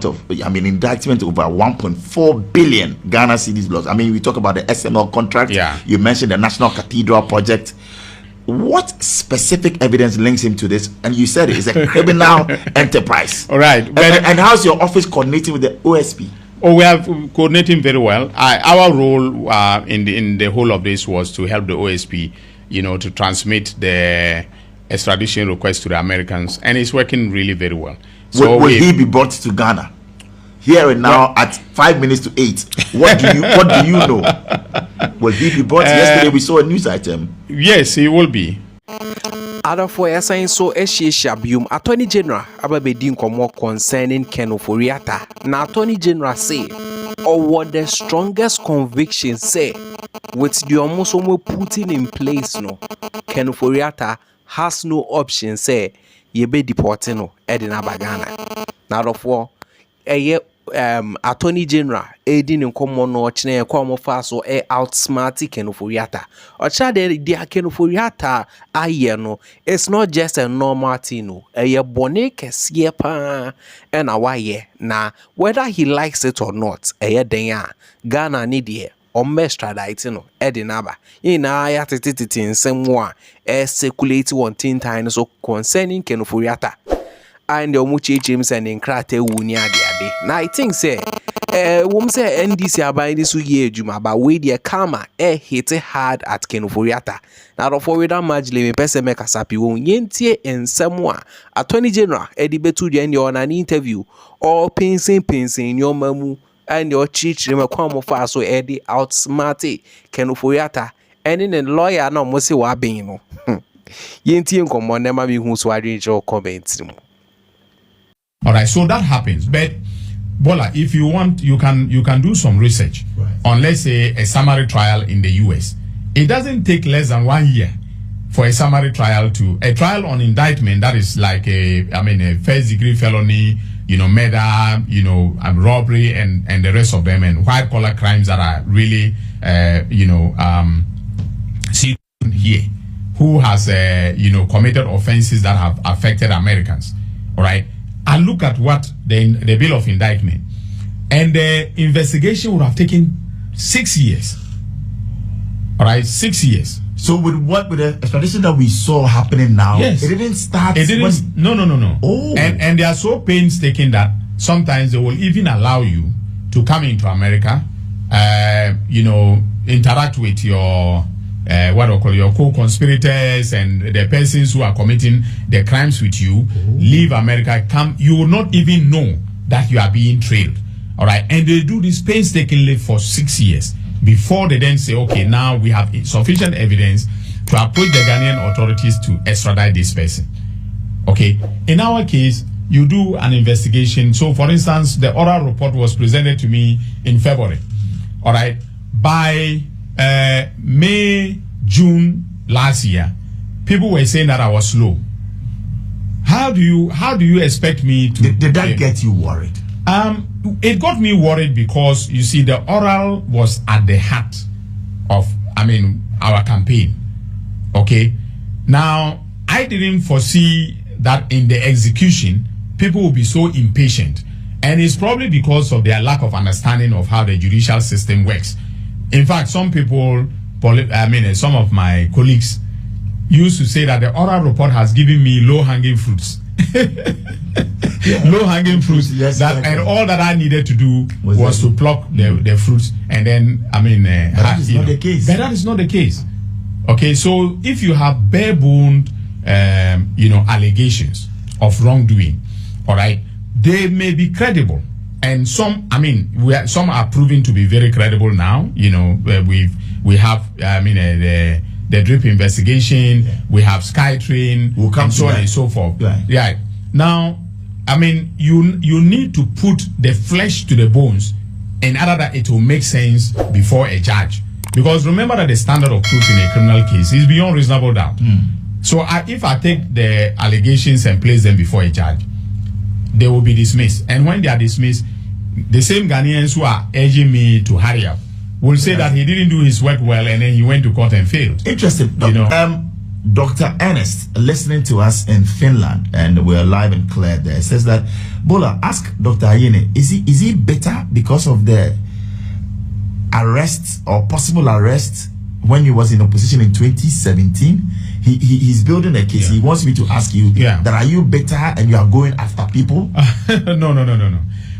of, indictment over 1.4 billion Ghana cedis lost. We talk about the SML contract. Yeah. You mentioned the National Cathedral project. What specific evidence links him to this? And you said it's a criminal enterprise. All right. And how's your office coordinating with the OSP? Oh, we have coordinating very well. Our role in the whole of this was to help the OSP, to transmit the extradition request to the Americans, and it's working really very well. So will he be brought to Ghana? Here and now at 5 minutes to 8. What do you know? Will he be brought? Yesterday we saw a news item. Yes, he will be. Other for assign so Shabium, Attorney General Ababedin Komo concerning Ken Ofori Atta. Now Attorney General say, or what the strongest conviction say, with the almost putting in place no, Ken Ofori Atta has no option say ye be deported no Edina Bagana. Now therefore Attorney General aiding in common no chine come fast so outsmart Ken Ofori Atta. Or child the Ken Ofori Atta no, it's not just a normal thing no. A bonnet kesiepa and a why na whether he likes it or not, denya Ghana need or extradite no edinaba. Ina ya tititi in some one circulate 1 times so concerning Ken Ofori Atta. And the Omuchi James and in Krate Wunia de. Now I think say woman say NDC about this year Juma but we dear karma hit hard at Ken Ofori Atta. Now for we don't much me person make a sappy won yentie and someone Attorney General Eddie Betu the on an interview or pincing your mamu and your church come fast so Eddie outsmart Ken Ofori Atta and in a lawyer no mo se wa ben no. Yentie nkomo nema mi hu so adwenche comments mo. All right, so that happens. But Bola, if you want, you can do some research on, let's say, a summary trial in the US. It doesn't take less than 1 year for a summary trial a trial on indictment that is like a first degree felony, murder, robbery and the rest of them, and white collar crimes that are really, seen here, who has, committed offenses that have affected Americans. All right. I look at what the bill of indictment, and the investigation would have taken 6 years. All right, 6 years. So with the extradition that we saw happening now, yes, it didn't start. It didn't. No. Oh, and they are so painstaking that sometimes they will even allow you to come into America, interact with your. Your co-conspirators and the persons who are committing the crimes with you, leave America, come, you will not even know that you are being trailed. All right. And they do this painstakingly for 6 years before they then say, okay, now we have sufficient evidence to approach the Ghanaian authorities to extradite this person. Okay. In our case, you do an investigation. So, for instance, the oral report was presented to me in February. All right. By May, June last year, people were saying that I was slow. How do you expect me to? Did that get you worried? It got me worried because you see the oral was at the heart of our campaign. Okay, now I didn't foresee that in the execution people will be so impatient, and it's probably because of their lack of understanding of how the judicial system works. In fact, some people, some of my colleagues used to say that the oral report has given me low-hanging fruits. Low-hanging fruits. Yes, and all that I needed to do was to pluck the fruits. And then, that is not the case. But that is not the case. Okay, so if you have bare-boned, allegations of wrongdoing, all right, they may be credible. And some, some are proven to be very credible now. We have, the drip investigation. We have SkyTrain. We'll come and so on and so forth. Right. Now, you need to put the flesh to the bones, in order that it will make sense before a judge. Because remember that the standard of proof in a criminal case is beyond reasonable doubt. So if I take the allegations and place them before a judge, they will be dismissed. And when they are dismissed, the same Ghanaians who are urging me to hurry up will say that he didn't do his work well and then he went to court and failed. Interesting. Dr. Ernest, listening to us in Finland, and we're live and clear there, says that, Bola, ask Dr. Ayine, is he bitter because of the arrest or possible arrest when he was in opposition in 2017? He's building a case. He wants me to ask you that, are you bitter and you are going after people? No.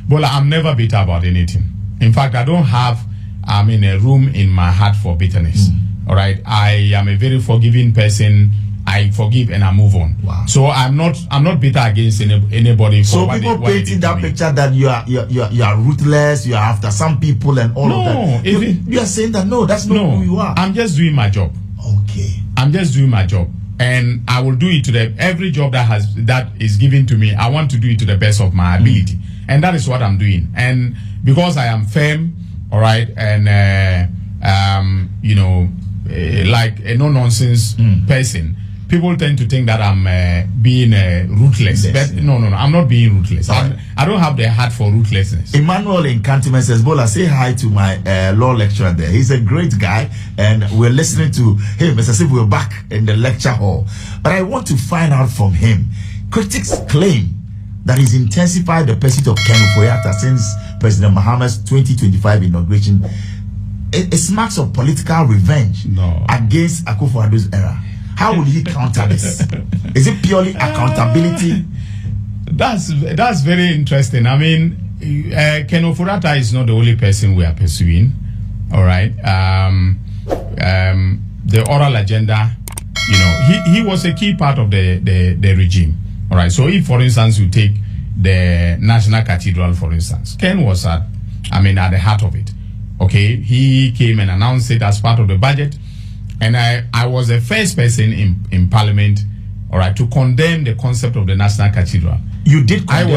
Bola, I'm never bitter about anything. In fact, I don't have a room in my heart for bitterness. All right, I am a very forgiving person. I forgive and I move on. Wow. So I'm not bitter against anybody. For so people painting that picture that you are ruthless, you are after some people and all of that. You are saying that that's not who you are. I'm just doing my job. Okay. I'm just doing my job, and I will do it to every job that is given to me. I want to do it to the best of my ability, and that is what I'm doing. And because I am firm, all right, and like a no-nonsense person, people tend to think that I'm being ruthless. But no, I'm not being ruthless. I don't have the heart for ruthlessness. Emmanuel in Cantonment says, Bola, say hi to my law lecturer there. He's a great guy, and we're listening to him. It's as if we're back in the lecture hall. But I want to find out from him. Critics claim that he's intensified the pursuit of Ken Ofori since President Mahama's 2025 inauguration. It smacks of political revenge against Akufo-Addo's era. How will he counter this? Is it purely accountability? That's very interesting. I mean, Ken Ofori is not the only person we are pursuing. All right. The oral agenda, he was a key part of the regime. All right. So if, for instance, you take the National Cathedral, for instance, Ken was at the heart of it. Okay, he came and announced it as part of the budget, and I was the first person in Parliament, all right, to condemn the concept of the National Cathedral. You did condemn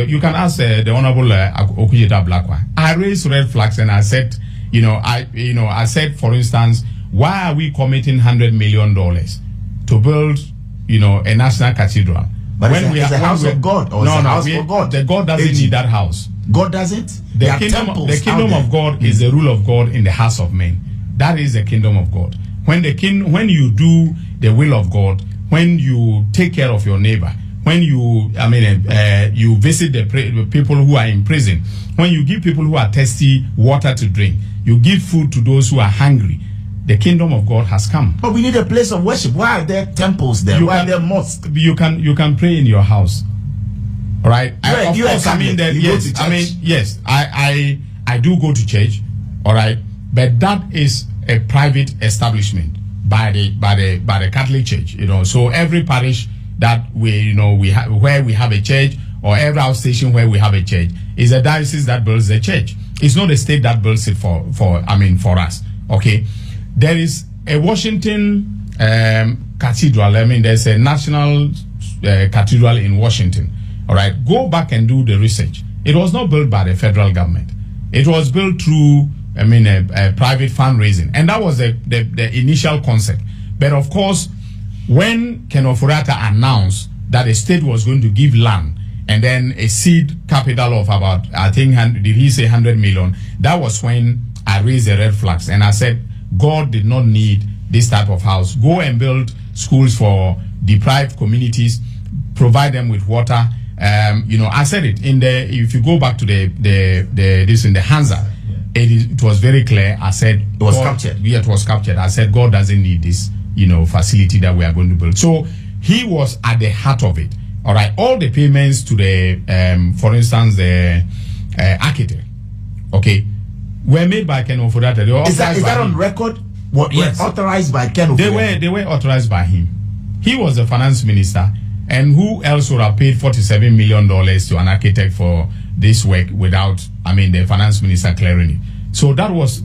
you can ask the Honorable Okuyeta Blakwa. I raised red flags and I said, I said, for instance, why are we committing $100 million to build, a National Cathedral? But when it's a house of God, or a house for God. The God doesn't need that house. God doesn't? The kingdom of God is the rule of God in the hearts of men. That is the kingdom of God. When you do the will of God, when you take care of your neighbor, when you you visit the people who are in prison, when you give people who are thirsty water to drink, you give food to those who are hungry, the kingdom of God has come. But we need a place of worship. Why are there temples there? Why are there mosques? You can pray in your house. All right. I do go to church. All right. But that is a private establishment by the Catholic Church. So every parish that we where we have a church, or every outstation where we have a church, is a diocese that builds the church. It's not the state that builds it for us. Okay. There is a Washington cathedral. There's a national cathedral in Washington. All right, go back and do the research. It was not built by the federal government. It was built through, a private fundraising, and that was the initial concept. But of course, when Ken Ofori announced that the state was going to give land and then a seed capital of about, I think, did he say 100 million? That was when I raised the red flags and I said, God did not need this type of house. Go and build schools for deprived communities, provide them with water. I said it if you go back to this in the Hansa, it was very clear. I said it was captured. Yeah, it was captured. I said God doesn't need this, facility that we are going to build. So he was at the heart of it. All right, all the payments to the, for instance, the architect, okay, were made by Ken Ofori. Is that on record? Yes. Were authorized by Ken Ofori? They were authorized by him. He was the finance minister. And who else would have paid $47 million to an architect for this work without, the finance minister clearing it? So that was,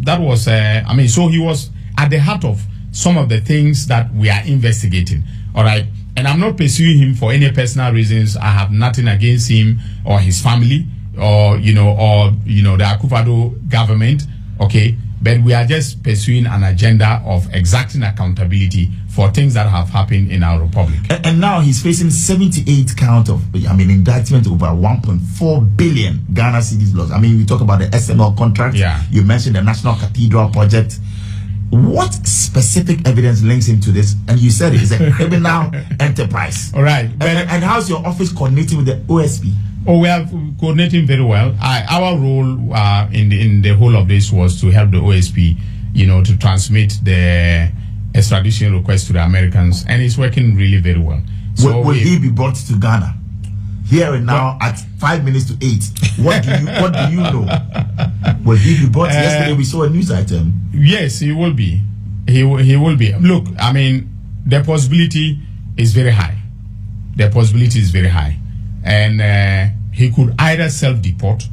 so he was at the heart of some of the things that we are investigating. All right. And I'm not pursuing him for any personal reasons. I have nothing against him or his family or the Akufo-Addo government. Okay. But we are just pursuing an agenda of exacting accountability for things that have happened in our republic. And now he's facing 78 count of, indictment over 1.4 billion Ghana cedis loss. We talk about the SML contract. Yeah. You mentioned the National Cathedral project. What specific evidence links him to this? And you said it is a criminal enterprise. All right. And how's your office coordinating with the OSP? Oh, we are coordinating very well. Our role in the whole of this was to help the OSP, to transmit the extradition request to the Americans, and it's working really very well. So will he be brought to Ghana? Here and now at 5 minutes to 8. What do you know? Will he be brought? Yesterday we saw a news item. Yes, he will be. He will be. Look, I mean, the possibility is very high. The possibility is very high, and he could either self-deport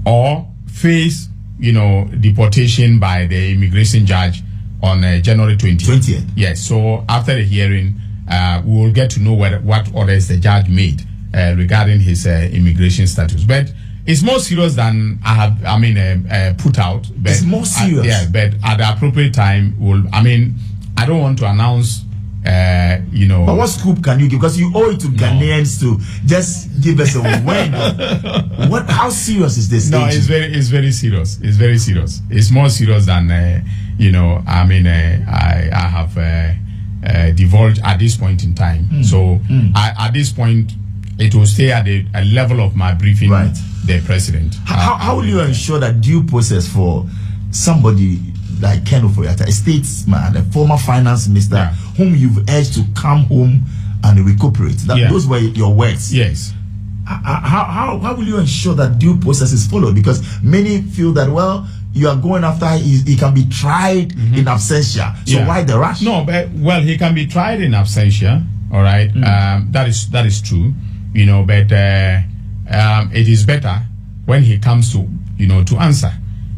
or face, deportation by the immigration judge on January 20th. Yes. So after the hearing, we will get to know what orders the judge made regarding his immigration status. But it's more serious than I have, put out. But it's more serious. But at the appropriate time, I don't want to announce. But what scoop can you give? Because you owe it to Ghanaians to just give us a word. How serious is this? No, it's very serious. It's very serious. It's more serious than I have divulged at this point in time. So at this point, it will stay at a level of my briefing the president. How will you ensure that due process for somebody like Ken Ofori, a statesman, a former finance minister, whom you've urged to come home and recuperate? Those were your words. Yes. How will you ensure that due process is followed? Because many feel that, well, you are going after he can be tried in absentia. So why the rush? No, but he can be tried in absentia. All right, that is true. But it is better when he comes to to answer,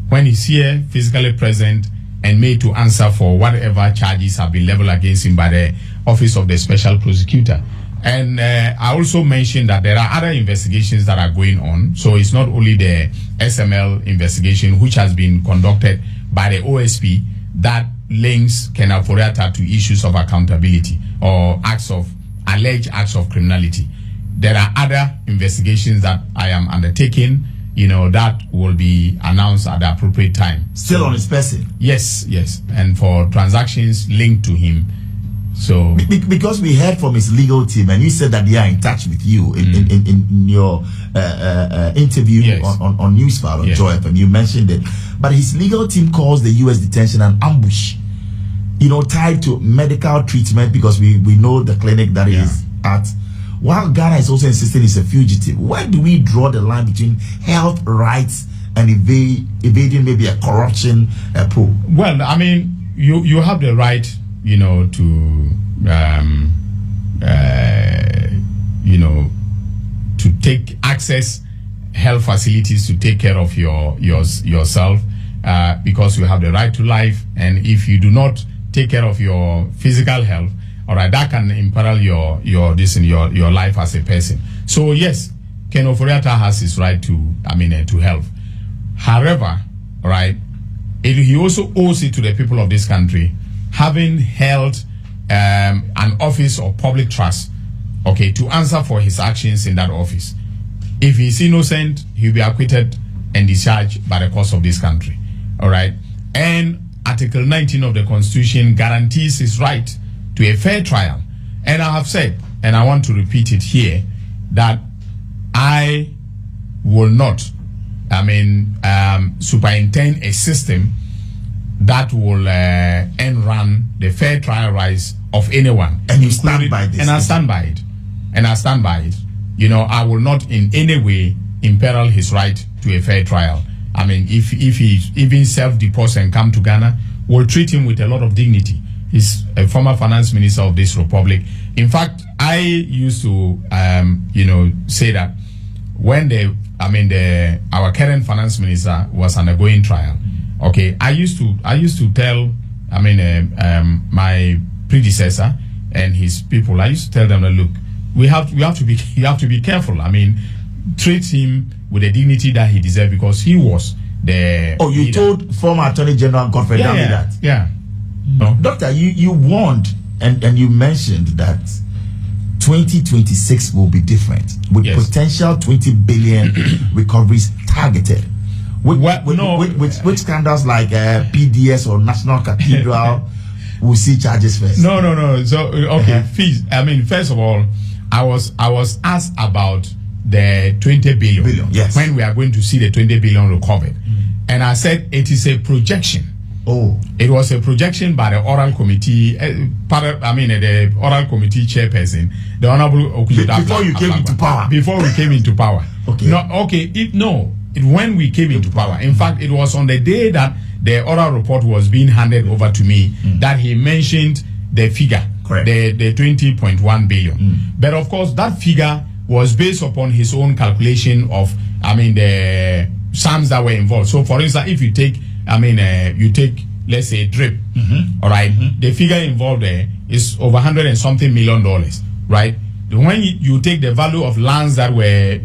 when he's here physically present and made to answer for whatever charges have been leveled against him by the Office of the Special Prosecutor. And I also mentioned that there are other investigations that are going on. So it's not only the SML investigation, which has been conducted by the OSP, that links Ken Ofori to issues of accountability or alleged acts of criminality. There are other investigations that I am undertaking, that will be announced at the appropriate time. Still on his person? Yes. And for transactions linked to him. So because we heard from his legal team, and you said that they are in touch with you in your interview on Newsfile on Joy FM, you mentioned it. But his legal team calls the U.S. detention an ambush, tied to medical treatment, because we know the clinic that he is at. While Ghana is also insisting he's a fugitive, where do we draw the line between health rights and evading maybe a corruption pool? Well, you have the right, to take access health facilities to take care of yourself, because you have the right to life. And if you do not take care of your physical health, all right, that can imperil your life as a person. So yes, Ken Ofori has his right to health. However, all right, he also owes it to the people of this country, having held an office of public trust, to answer for his actions in that office. If he's innocent, he'll be acquitted and discharged by the courts of this country. All right, and Article 19 of the Constitution guarantees his right to a fair trial. And I have said, and I want to repeat it here, that I will not superintend a system that will enrun the fair trial rights of anyone. And you stand by this? And I stand by it. I will not in any way imperil his right to a fair trial. If he even self-deports and come to Ghana, we'll treat him with a lot of dignity. He's a former finance minister of this republic. In fact, I used to, say that when our current finance minister was undergoing trial, I used to tell, my predecessor and his people, I used to tell them that, look, you have to be careful. Treat him with the dignity that he deserves, because he was the. Oh, you told former Attorney General Godfrey Dami that. Yeah. No. Doctor, you warned and you mentioned that 2026 will be different with potential 20 billion recoveries targeted. Which scandals like PDS or National Cathedral will see charges first? No. So okay, fees. I mean, first of all, I was asked about the 20 billion. Yes. When we are going to see the 20 billion recovered, and I said it is a projection. Oh, it was a projection by the oral committee. The oral committee chairperson, the honorable before you came into power. Before we came into power. Okay. When we came into power. In fact, it was on the day that the oral report was being handed over to me that he mentioned the figure, correct, the 20.1 billion. But of course, that figure was based upon his own calculation of, the sums that were involved. So, for instance, if you take, you take, let's say, drip, all right, the figure involved there is over $100 and something million, right? When you take the value of lands that were,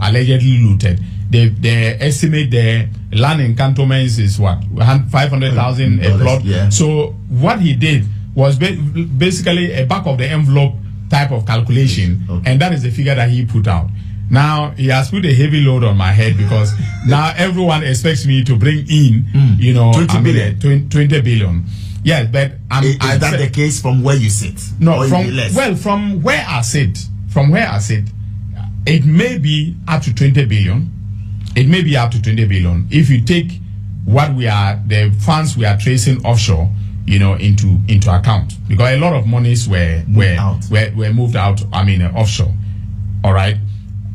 allegedly looted, they estimate the land encantoments is what, 500,000 a plot. Yeah. So what he did was basically a back of the envelope type of calculation, and that is the figure that he put out. Now he has put a heavy load on my head because now everyone expects me to bring in, 20 billion. Yes, but is that the case from where you sit? No, from where I sit, it may be up to 20 billion. It may be up to 20 billion if you take the funds we are tracing offshore, into account, because a lot of monies were moved out. Offshore. All right,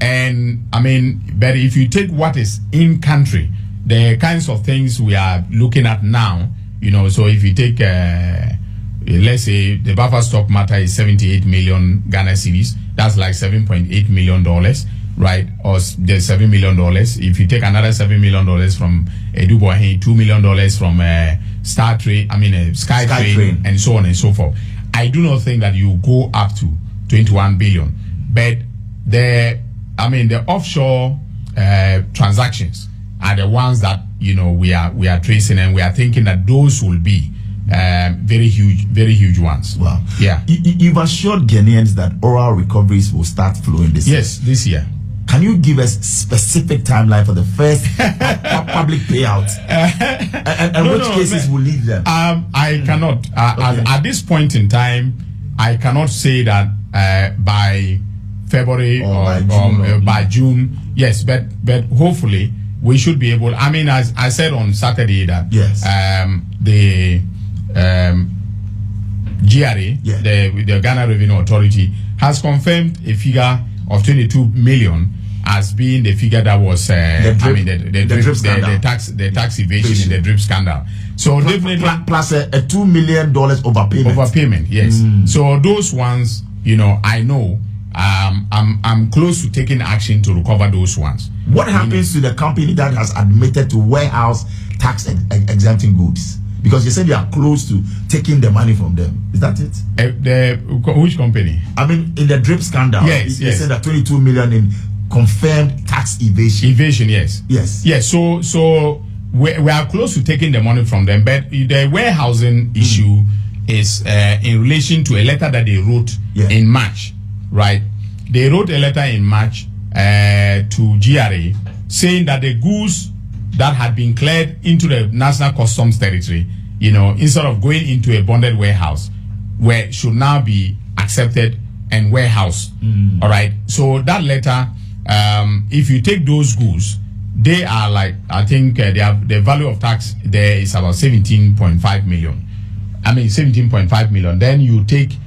and but if you take what is in country, the kinds of things we are looking at now, so if you take, let's say the buffer stock matter is 78 million Ghana cedis, that's like $7.8 million, right? Or the $7 million. If you take another $7 million from Eduboahe, $2 million from Skytrain, and so on and so forth. I do not think that you go up to 21 billion, but the offshore transactions are the ones that we are tracing, and we are thinking that those will be very huge ones. Wow. Yeah. You've assured Ghanaians that oral recoveries will start flowing this year. Yes, this year. Can you give us specific timeline for the first public payout? And which cases will lead them? I cannot. At this point in time, I cannot say that by February or by June. Yes, but hopefully we should be able. As I said on Saturday that the GRA, the Ghana Revenue Authority, has confirmed a figure of 22 million as being the figure that was the tax evasion in the drip scandal. So definitely plus a $2 million overpayment. Yes. So those ones, I know I'm close to taking action to recover those ones. What happens to the company that has admitted to warehouse tax exempting goods? Because you said you are close to taking the money from them. Is that it? Which company? In the drip scandal. Yes. You said that 22 million in confirmed tax evasion. Yes. So we are close to taking the money from them, but the warehousing issue is in relation to a letter that they wrote in March, right? They wrote a letter in March to GRA saying that the goods that had been cleared into the National Customs territory, instead of going into a bonded warehouse, should now be accepted and warehoused. All right. So that letter, if you take those goods, they are like, I think the value of tax there is about 17.5 million. 17.5 million. Then you take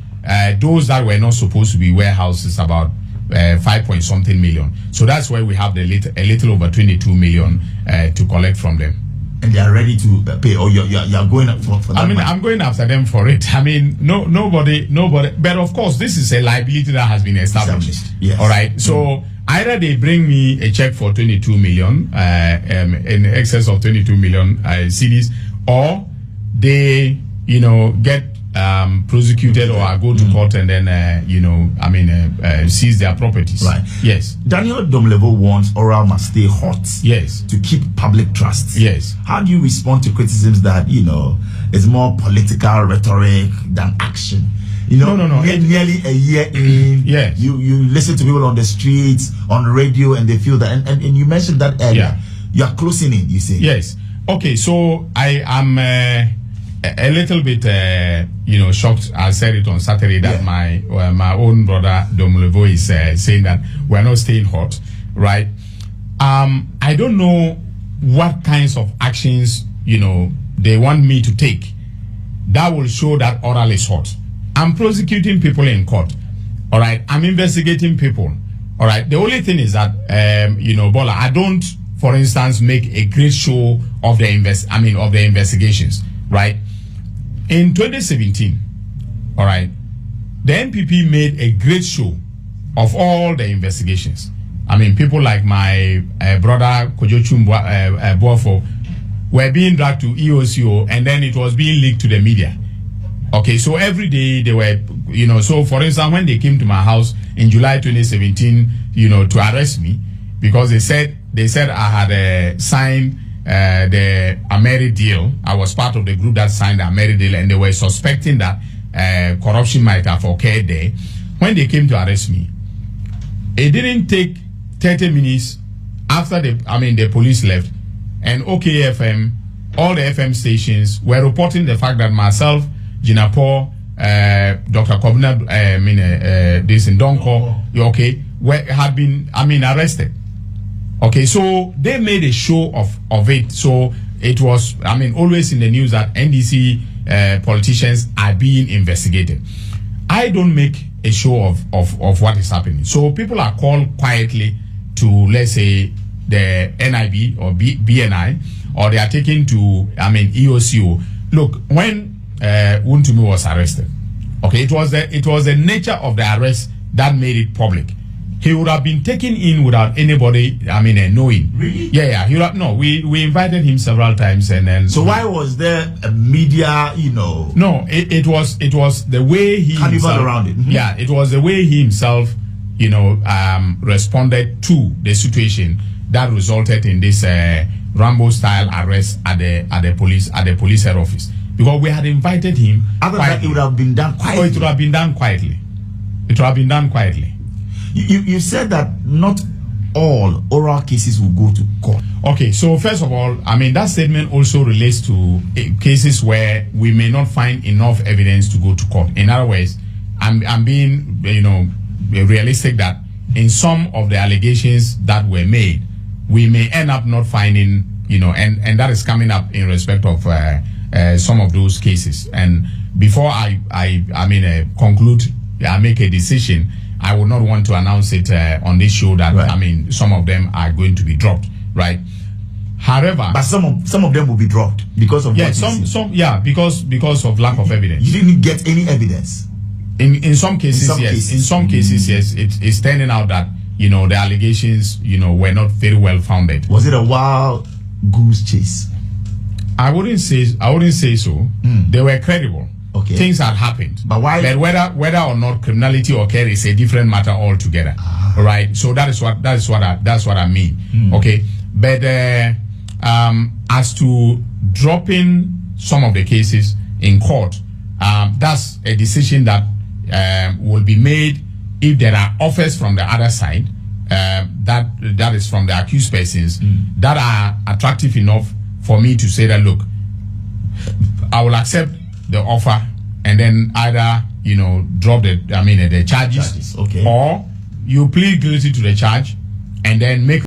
those that were not supposed to be warehouses, about 5-point-something million. So that's why we have a little over 22 million to collect from them. And they are ready to pay, or you're going for that money? I'm going after them for it. Nobody. But of course, this is a liability that has been established. Yes. All right. So either they bring me a check for 22 million, in excess of 22 million cedis, or they, get prosecuted or go to court and then seize their properties. Right. Yes. Daniel Domlevo wants oral must stay hot. Yes. To keep public trust. Yes. How do you respond to criticisms that it's more political rhetoric than action? No. Nearly a year in, yes. You listen to people on the streets, on radio, and they feel that. And you mentioned that earlier. Yeah. You are closing in, you say? Yes. Okay, so I am a little bit, shocked. I said it on Saturday that my own brother Domulevo is saying that we're not staying hot, right? I don't know what kinds of actions, they want me to take that will show that oral is hot. I'm prosecuting people in court, all right? I'm investigating people, all right? The only thing is that, Bola, I don't, for instance, make a great show of the investigations, right? In 2017, all right, the NPP made a great show of all the investigations. I mean, people like my brother Kojochum Buafo were being dragged to EOCO, and then it was being leaked to the media. Okay, so every day they were, so for instance, when they came to my house in July 2017, to arrest me, because they said I had signed the Ameri deal. I was part of the group that signed the Ameri deal, and they were suspecting that corruption might have occurred there. When they came to arrest me, it didn't take 30 minutes after the police left, and OKFM, all the FM stations were reporting the fact that myself, Jinapo, Dr. Kobna, this in Donko, had been, arrested. Okay, so they made a show of it. So it was, always in the news that NDC politicians are being investigated. I don't make a show of what is happening. So people are called quietly to, let's say, the NIB or BNI, or they are taken to, EOCO. Look, when Wuntumi was arrested, okay, it was the nature of the arrest that made it public. He would have been taken in without anybody, knowing. Really? Yeah. He would have, no, we invited him several times, and then. So why was there a media, No, it was the way he himself, around it. Mm-hmm. Yeah, it was the way he himself, responded to the situation that resulted in this Rambo-style arrest at the police head office. Because we had invited him. Other than that, it would have been done quietly. Oh, it would have been done quietly. It would have been done quietly. You said that not all oral cases will go to court. Okay, so first of all, that statement also relates to cases where we may not find enough evidence to go to court. In other words, I'm being, realistic that in some of the allegations that were made, we may end up not finding, and that is coming up in respect of some of those cases. And before I conclude, I make a decision, I would not want to announce it on this show that, right, some of them are going to be dropped, right? However, but some of them will be dropped because of because of lack of evidence. You didn't get any evidence. In some cases, yes. In some cases, yes. It's turning out that the allegations were not very well founded. Was it a wild goose chase? I wouldn't say so. They were credible. Okay. Things had happened. But why? But whether or not criminality occurred is a different matter altogether. Right? So that's what I mean. Okay. But as to dropping some of the cases in court, that's a decision that will be made if there are offers from the other side, that is from the accused persons, that are attractive enough for me to say that, look, I will accept the offer, and then either drop the charges, okay, or you plead guilty to the charge and then make